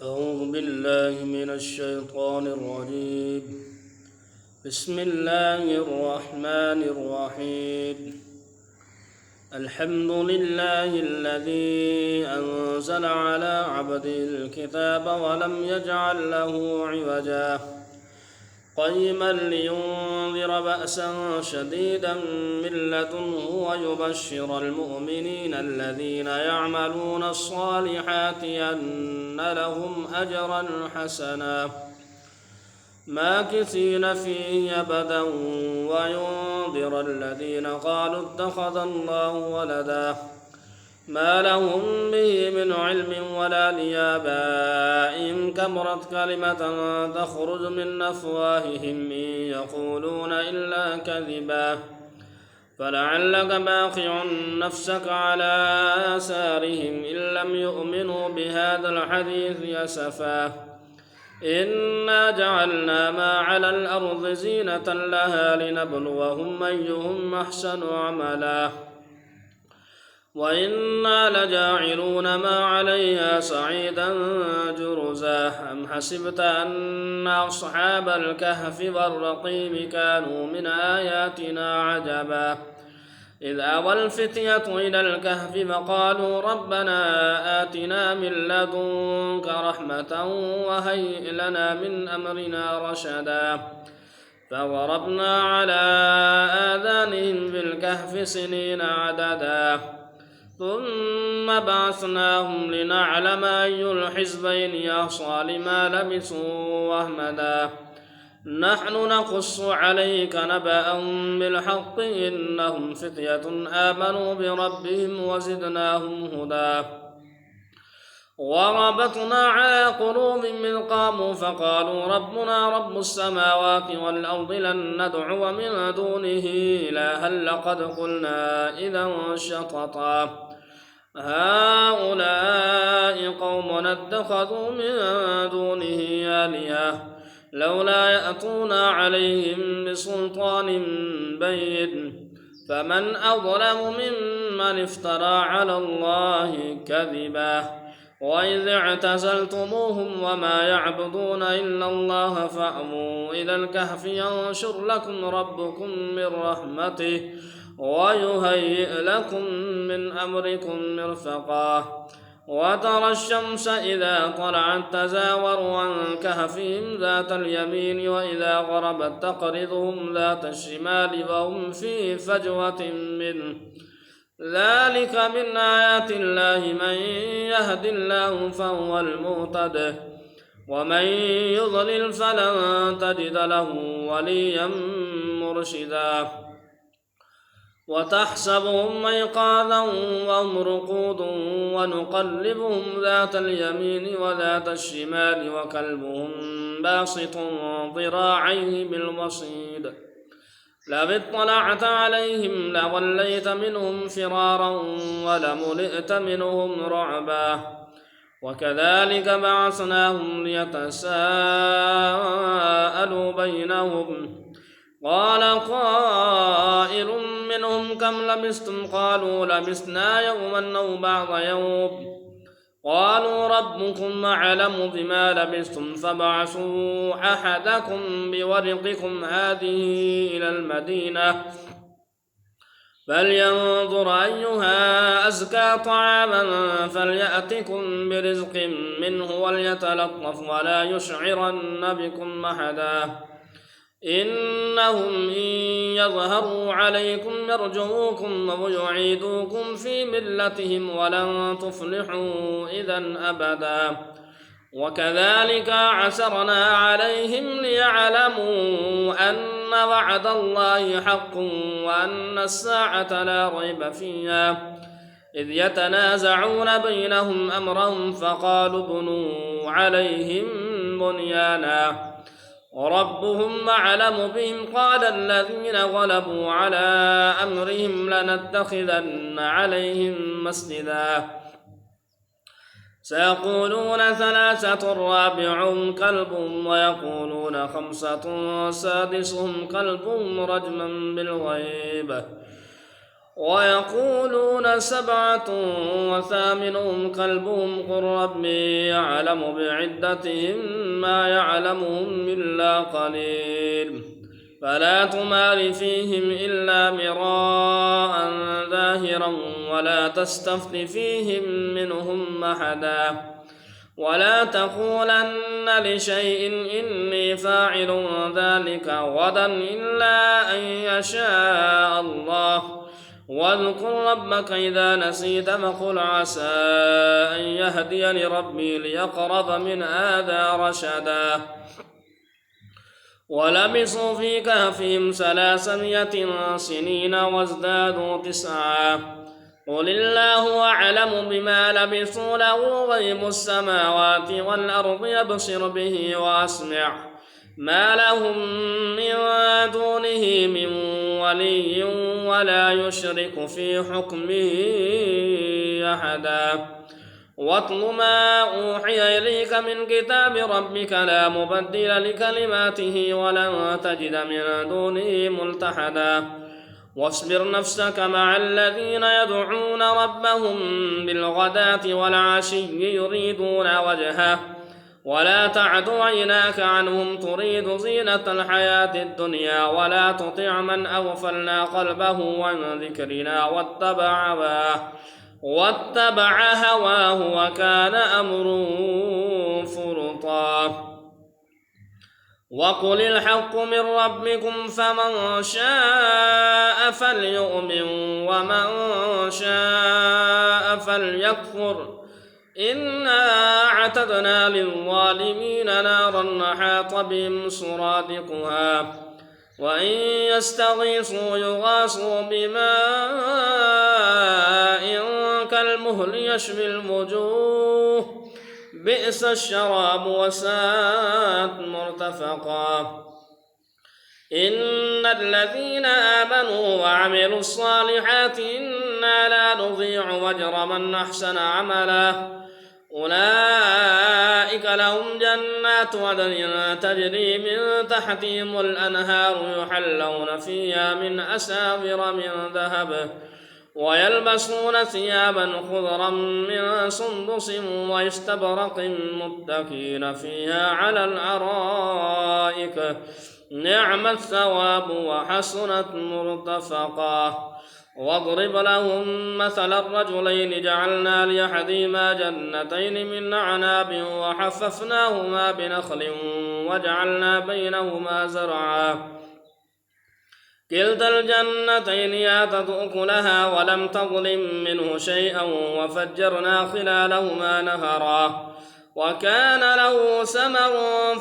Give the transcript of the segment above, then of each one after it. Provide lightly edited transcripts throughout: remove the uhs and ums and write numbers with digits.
أعوذ بالله من الشيطان الرجيم. بسم الله الرحمن الرحيم. الحمد لله الذي أنزل على عبده الكتاب ولم يجعل له عوجا قيما لينذر بأسا شديدا من لدنه ويبشر المؤمنين الذين يعملون الصالحات أن لهم أجرا حسنا ماكثين فيه أبدا وينذر الذين قالوا اتخذ الله ولدا ما لهم به من علم ولا لآبائهم كبرت كلمة تخرج من أفواههم إن يقولون إلا كذبا فلعلك باخع نفسك على آثارهم إن لم يؤمنوا بهذا الحديث أسفا إنا جعلنا ما على الأرض زينة لها لنبلوهم أيهم أحسن عملا وإنا لجاعلون ما عليها صعيدا جرزا أم حسبت أن أصحاب الكهف والرقيم كانوا من آياتنا عجبا إذ أوى الفتية إلى الكهف فقالوا ربنا آتنا من لدنك رحمة وهيئ لنا من أمرنا رشدا فضربنا على آذانهم في الكهف سنين عددا ثم بعثناهم لنعلم أي الحزبين أحصى لما لبثوا وأمدا نحن نقص عليك نبأهم بالحق إنهم فتية آمنوا بربهم وزدناهم هدى وربطنا على قلوبهم إذ قاموا فقالوا ربنا رب السماوات والأرض لن ندعو من دونه إلها لقد قلنا إذا شططا هؤلاء قومنا اتخذوا من دونه آلهة لولا يأتون عليهم بسلطان بين فمن أظلم ممن افترى على الله كذبا وإذ اعتزلتموهم وما يعبدون إلا الله فأووا إلى الكهف ينشر لكم ربكم من رحمته ويهيئ لكم من أمركم مرفقا وترى الشمس إذا طلعت تزاور عن كهفهم ذات اليمين وإذا غربت تقرضهم ذات الشمال وهم في فجوة منه ذلك من آيات الله من يهد الله فهو المهتد ومن يضلل فلن تجد له وليا مرشدا وتحسبهم أيقاظا وهم رقود ونقلبهم ذات اليمين وذات الشمال وكلبهم باسط ذراعيه بالوصيد لو اطلعت عليهم لوليت منهم فرارا ولملئت منهم رعبا وكذلك بعثناهم ليتساءلوا بينهم قال قائل منهم كم لبثتم قالوا لبثنا يوما أو بعض يوم قالوا ربكم أعلم بما لبثتم فابعثوا أحدكم بورقكم هذه إلى المدينة فلينظر أيها أزكى طعاما فليأتكم برزق منه وليتلطف ولا يشعرن بكم أحدا إنهم إن يظهروا عليكم يرجموكم ويعيدوكم في ملتهم ولن تفلحوا إذا أبدا وكذلك عسرنا عليهم ليعلموا أن وعد الله حق وأن الساعة لا ريب فيها إذ يتنازعون بينهم أمرهم فقالوا ابنوا عليهم بنيانا وربهم أعلم بهم قال الذين غلبوا على أمرهم لنتخذن عليهم مسجدا سيقولون ثلاثة رابعهم كلبهم ويقولون خمسة سادسهم كلبهم رجما بالغيب ويقولون 7 وثامنهم كلبهم قل ربي يعلم بعدتهم ما يعلمهم إلا قليل فلا تمار فيهم إلا مراء ظاهرا ولا تستفت فيهم منهم أحدا ولا تقولن لشيء إني فاعل ذلك غدا إلا أن يشاء الله واذكر ربك إذا نسيت فقل عسى أن يهديني ربي ليقرب من هذا رشدا ولبثوا في كهفهم 300 سنين وازدادوا 9 قل الله أعلم بما لبثوا له غيب السماوات والأرض يبصر به وأسمع ما لهم من دونه من ولي ولا يشرك في حكمه أحدا واتل ما أوحي إليك من كتاب ربك لا مبدل لكلماته ولن تجد من دونه ملتحدا واصبر نفسك مع الذين يدعون ربهم بالغداة والعشي يريدون وجهه ولا تعد عيناك عنهم تريد زينة الحياة الدنيا ولا تطع من أغفلنا قلبه عن ذكرنا واتبع هواه وكان أمره فرطا وقل الحق من ربكم فمن شاء فليؤمن ومن شاء فليكفر إنا أعتدنا للظالمين نارا أحاط بهم سرادقها وإن يستغيثوا يغاثوا بماء كالمهل يشوي الوجوه بئس الشراب وساءت مرتفقا إن الذين آمنوا وعملوا الصالحات إنا لا نضيع أجر من أحسن عملا أولئك لهم جنات عدن تجري من تحتهم الأنهار يحلون فيها من أساور من ذهب ويلبسون ثيابا خضرا من سندس واستبرق متكئين فيها على الأرائك نعم الثواب وحسنت مرتفقا واضرب لهم مثل الرجلين جعلنا لأحدهما جنتين من أعناب وحففناهما بنخل وجعلنا بينهما زرعا كلتا الجنتين آتت أكلها ولم تظلم منه شيئا وفجرنا خلالهما نهرا وكان له ثمر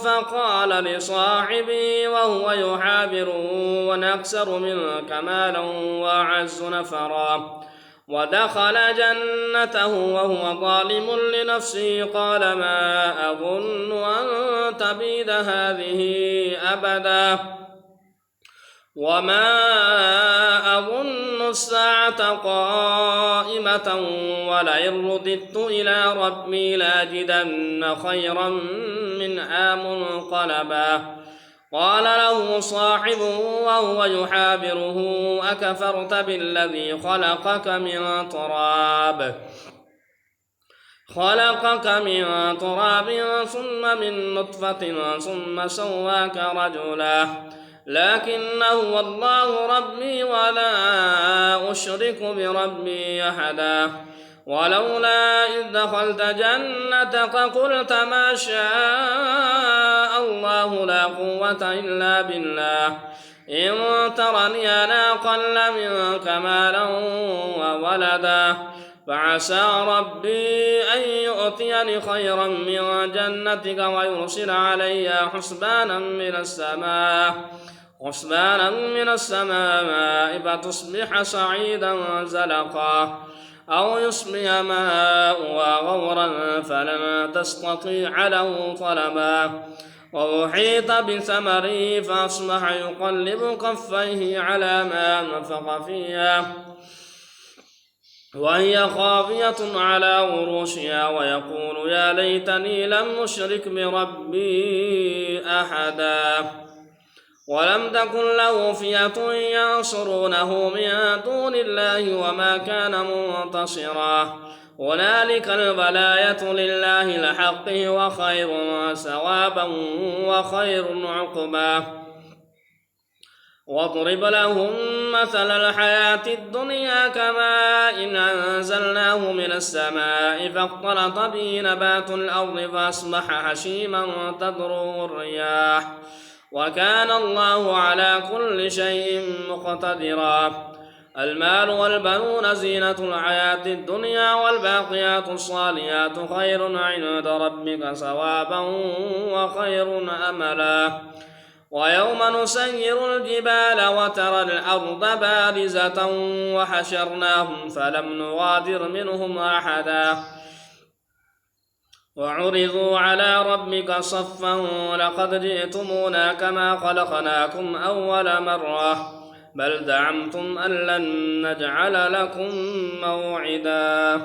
فقال لصاحبه وهو يحاوره وأنا أكثر منك مالا وأعز نفرا ودخل جنته وهو ظالم لنفسه قال ما أظن أن تبيد هذه أبدا وما أظن الساعة قائمة ولئن رددت إلى ربي لأجدن خيرا منها منقلبا قال له صاحبه وهو يحاوره أكفرت بالذي خلقك من تراب ثم من نطفة ثم سواك رجلا لكن هو الله ربي ولا أشرك بربي أحدا ولولا إذ دخلت جنتك قلت ما شاء الله لا قوة إلا بالله إن ترني أنا أقل منك مالا وولدا فعسى ربي أن يؤتيني خيرا من جنتك ويرسل عليها حسبانا من السماء فتصبح صعيدا زلقا أو يصبح ماؤها غورا فلن تستطيع له طلبا وأحيط بثمره فأصبح يقلب كفيه على ما أنفق فيها وهي خاوية على عروشها ويقول يا ليتني لم أشرك بربي أحدا ولم تكن له فئة ينصرونه من دون الله وما كان منتصرا هنالك الولاية لله لحقه وخير ثوابا وخير عقبا واضرب لهم مثل الحياة الدنيا كماء إن أنزلناه من السماء فاختلط به نبات الأرض فأصبح هشيما تذروه الرياح وكان الله على كل شيء مقتدرا المال والبنون زينة الحياة الدنيا والباقيات الصالحات خير عند ربك ثوابا وخير أملا ويوم نسير الجبال وترى الأرض بارزة وحشرناهم فلم نغادر منهم أحدا وعرضوا على ربك صفا لقد جئتمونا كما خلقناكم أول مرة بل زعمتم أن لن نجعل لكم موعدا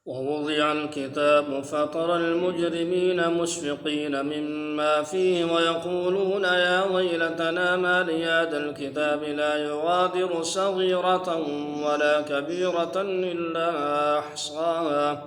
ووضع الكتاب فترى المجرمين مشفقين مما فيه ويقولون يا ويلتنا ما لهذا الكتاب لا يغادر صغيرة ولا كبيرة إلا أحصاها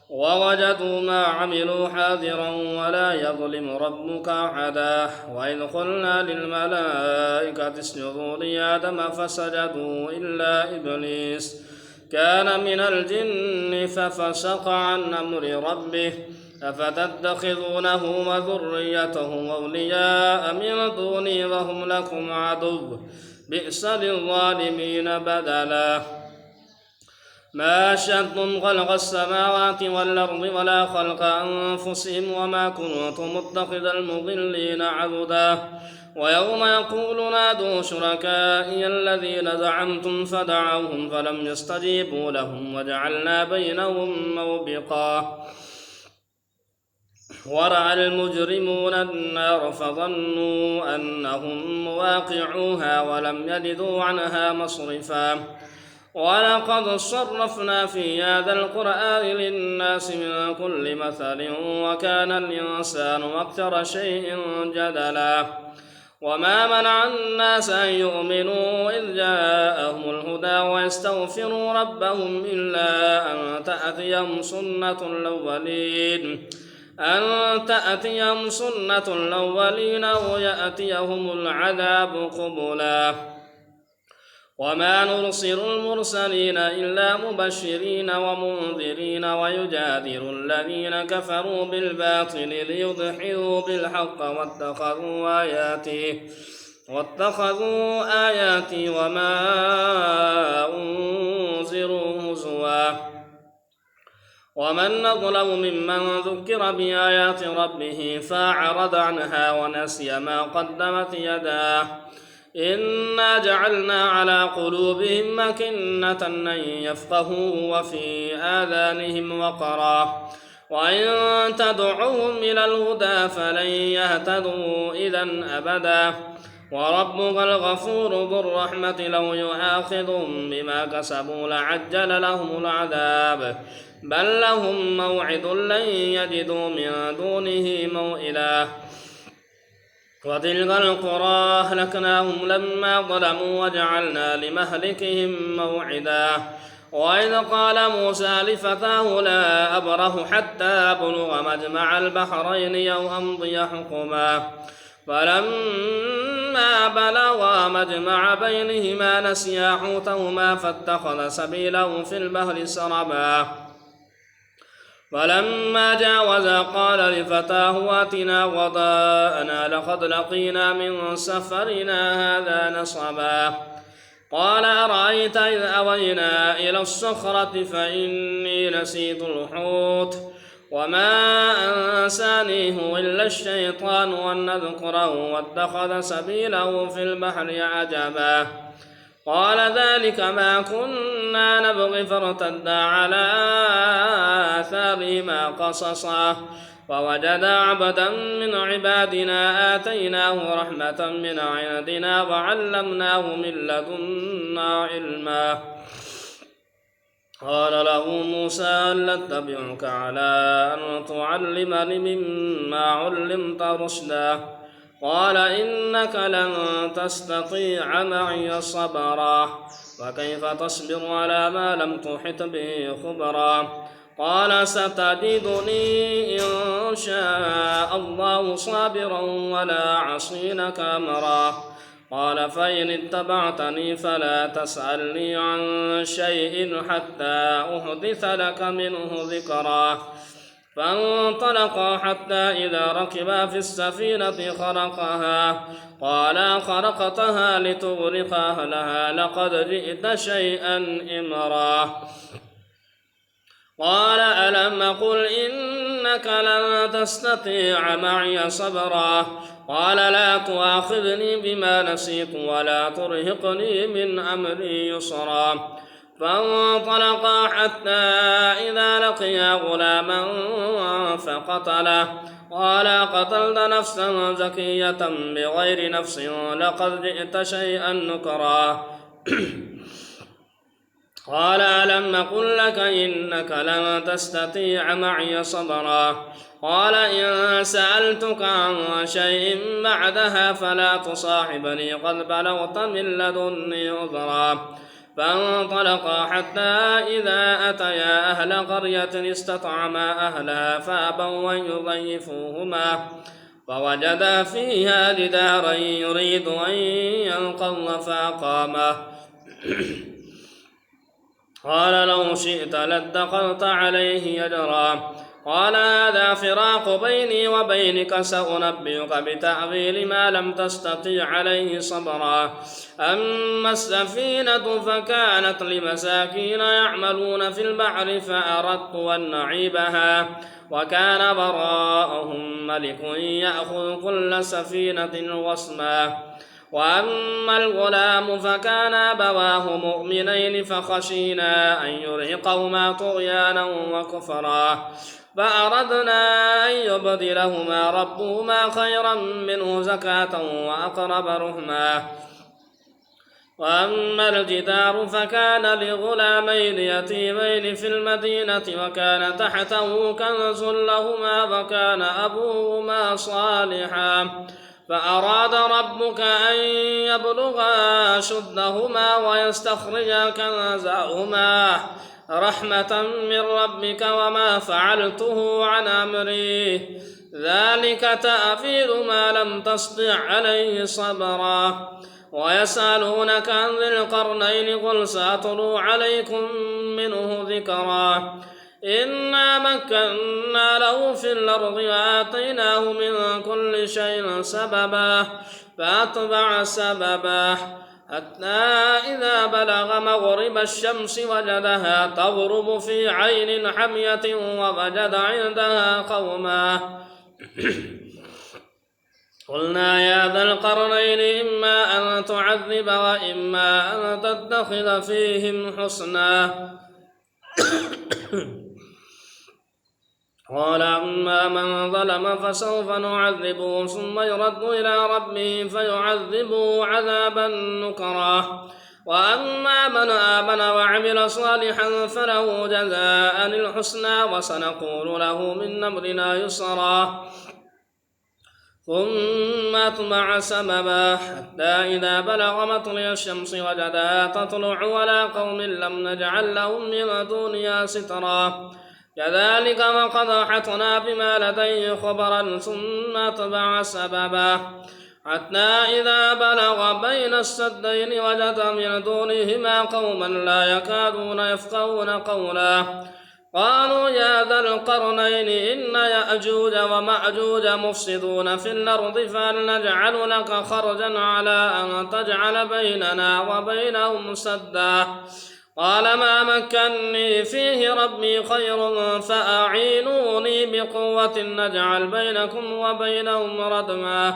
ووجدوا ما عملوا حاضرا ولا يظلم ربك أحدا وإذ قلنا للملائكة اسجدوا لآدم فسجدوا إلا إبليس كان من الجن ففسق عن أمر ربه أفتتخذونه وذريته أولياء من دوني وهم لكم عدو بئس للظالمين بدلا ما أشهدتم خلق السماوات والأرض ولا خلق أنفسهم وما كنت متخذ المضلين عضدا ويوم يقول نادوا شركائي الذين زعمتم فدعوهم فلم يستجيبوا لهم وجعلنا بينهم موبقا ورأى المجرمون النار فظنوا أنهم مواقعوها ولم يجدوا عنها مصرفا ولقد صرفنا في هذا القرآن للناس من كل مثل وكان الإنسان أكثر شيء جدلا وما منع الناس أن يؤمنوا إذ جاءهم الهدى ويستغفروا ربهم إلا أن تأتيهم سنة الأولين أو يأتيهم العذاب قبلا وما نرسل المرسلين إلا مبشرين ومنذرين ويجادل الذين كفروا بالباطل ليضحكوا بالحق واتخذوا آياتي وما أنذروا هزوا ومن أظلم ممن ذكر بآيات ربه فأعرض عنها ونسي ما قدمت يداه إنا جعلنا على قلوبهم أكنة أن يفقهوا وفي آذانهم وقرا وإن تدعوهم إلى الهدى فلن يهتدوا إذا أبدا وربك الغفور ذو الرحمة لو يؤاخذهم بما كسبوا لعجل لهم العذاب بل لهم موعد لن يجدوا من دونه موئلا وتلك القرى أهلكناهم لما ظلموا وجعلنا لمهلكهم موعدا وإذ قال موسى لفتاه لا أبرح حتى أبلغ مجمع البحرين أو أمضي حقبا فلما بلغا مجمع بينهما نسيا حوتهما فاتخذ سبيله في البحر سربا فلما جاوزا قال لفتاه آتنا غداءنا لقد لقينا من سفرنا هذا نصبا قال أرأيت إذ أوينا إلى الصخرة فإني نسيت الحوت وما أنسانيه إلا الشيطان أن نذكره واتخذ سبيله في البحر عجبا قال ذلك ما كنا نبغي فارتدا على آثارهما قصصا ووجدا عبدا من عبادنا آتيناه رحمة من عندنا وعلمناه من لدنا علما قال له موسى هل أتبعك على أن تعلمني مما علمت رشدا قال إنك لن تستطيع معي صبرا وكيف تصبر على ما لم تحط به خبرا قال ستجدني إن شاء الله صابرا ولا عصي لك أمرا قال فإن اتبعتني فلا تسألني عن شيء حتى أحدث لك منه ذكرا فانطلقا حتى إذا ركبا في السفينة خرقها قال خرقتها لتغرق أهلها لقد جئت شيئا إمرا قال ألم أقل إنك لن تستطيع معي صبرا قال لا تؤاخذني بما نسيت ولا ترهقني من أمري يسرا فانطلقا حتى إذا لقيا غلاما فقتله قال قتلت نفسا زكية بغير نفس لقد جئت شيئا نكرا قال ألم أقل لك إنك لن تستطيع معي صبرا قال إن سألتك عن شيء بعدها فلا تصاحبني قد بلغت من لدني عذرا فانطلقا حتى إذا أتيا أهل قرية استطعما أهلها فأبوا أن يضيفوهما فوجدا فيها جدارا يريد أن ينقض فأقامه قال لو شئت لاتخذت عليه أجرا قال هذا فراق بيني وبينك سأنبئك بتأويل ما لم تستطيع عليه صبرا أما السفينة فكانت لمساكين يعملون في البحر فأردت أن نعيبها وكان براءهم ملك يأخذ كل سفينة غصبا وأما الغلام فكان أبواه مؤمنين فخشينا أن يرهقهما طغيانا وكفرا فأردنا أن يبدلهما ربهما خيرا منه زكاة وأقرب رحما وأما الجدار فكان لغلامين يتيمين في المدينة وكان تحته كنز لهما وكان أبوهما صالحا فأراد ربك أن يبلغا أشدهما ويستخرجا كنزهما رحمة من ربك وما فعلته عن أمري ذلك تأويل ما لم تستطع عليه صبرا ويسألونك عن ذي القرنين قل سأتلو عليكم منه ذكرا إنا مكنا له في الأرض وآتيناه من كل شيء سببا فأتبع سببا حتى إذا بلغ مغرب الشمس وجدها تغرب في عين حمية ووجد عندها قوما قلنا يا ذا القرنين إما أن تعذب وإما أن تتخذ فيهم حسنا قال أما من ظلم فسوف نعذبه ثم يرد إلى ربه فيعذبه عذابا نكرا وأما من آمن وعمل صالحا فله جزاء الحسنى وسنقول له من أمرنا يسرا ثم أتبع سببا حتى إذا بلغ مطلع الشمس وجدها تطلع على قوم لم نجعل لهم من دونها سترا كذلك وقد أحطنا بما لديه خبرا ثم أتبع سببا حتى إذا بلغ بين السدين وجد من دونهما قوما لا يكادون يفقهون قولا قالوا يا ذا القرنين إن يأجوج ومأجوج مفسدون في الأرض فهل نجعل لك خرجا على أن تجعل بيننا وبينهم سدا قال ما مكني فيه ربي خير فأعينوني بقوة نجعل بينكم وبينهم ردما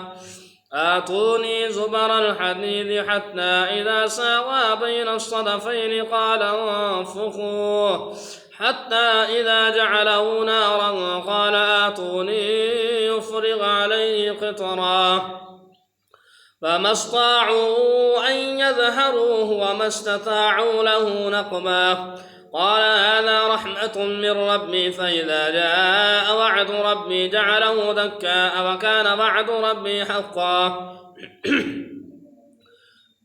آتوني زبر الحديد حتى إذا ساوى بين الصدفين قال انفخوا حتى إذا جعله نارا قال آتوني يفرغ عليه قطرا فما استطاعوا أن يظهروه وما استطاعوا له نقبا قال هذا رحمة من ربي فإذا جاء وعد ربي جعله دكاء وكان وعد ربي حقا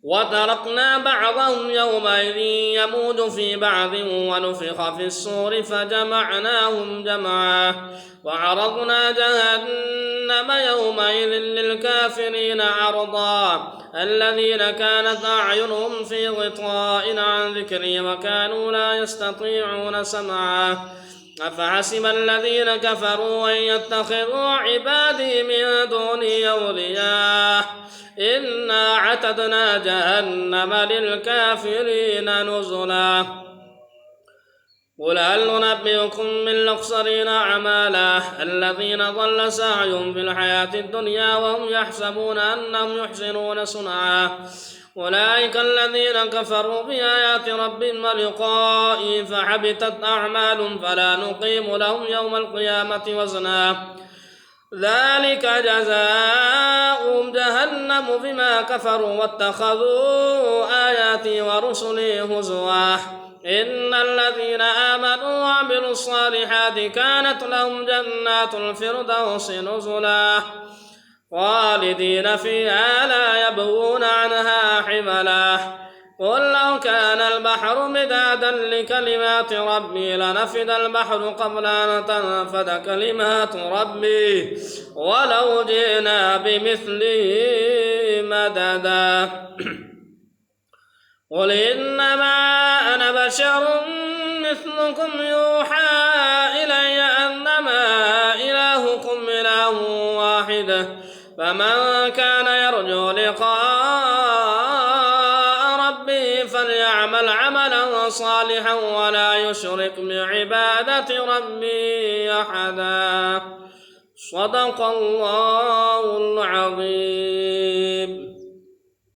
وتركنا بعضهم يومئذ يموج في بعض ونفخ في الصور فجمعناهم جمعا وعرضنا جهنم يومئذ للكافرين عرضا الذين كانت أعينهم في غطاء عن ذكري وكانوا لا يستطيعون سمعا أفحسب الذين كفروا أن يتخذوا عبادي من دوني أولياء إنا اعتدنا جهنم للكافرين نزلا قل هل ننبئكم بالأخسرين أعمالا الذين ضل سعيهم في الحياة الدنيا وهم يحسبون أنهم يحسنون صنعا أولئك الذين كفروا بآيات ربهم ولقائه فحبطت أعمالهم فلا نقيم لهم يوم القيامة وزنا ذلك جزاؤهم جهنم بما كفروا واتخذوا آياتي ورسلي هزوا إن الذين آمنوا وعملوا الصالحات كانت لهم جنات الفردوس نزلا خالدين فيها لا يبغون عنها حولا قل لو كان البحر مدادا لكلمات ربي لنفد البحر قبل أن تنفد كلمات ربي ولو جئنا بمثله مددا قل إنما أنا بشر مثلكم يوحى إلي أنما إلهكم إله واحد فمن كان يرجو لقاء ربه فليعمل عملا صالحا ولا يشرك بعبادة ربه أحدا صدق الله العظيم.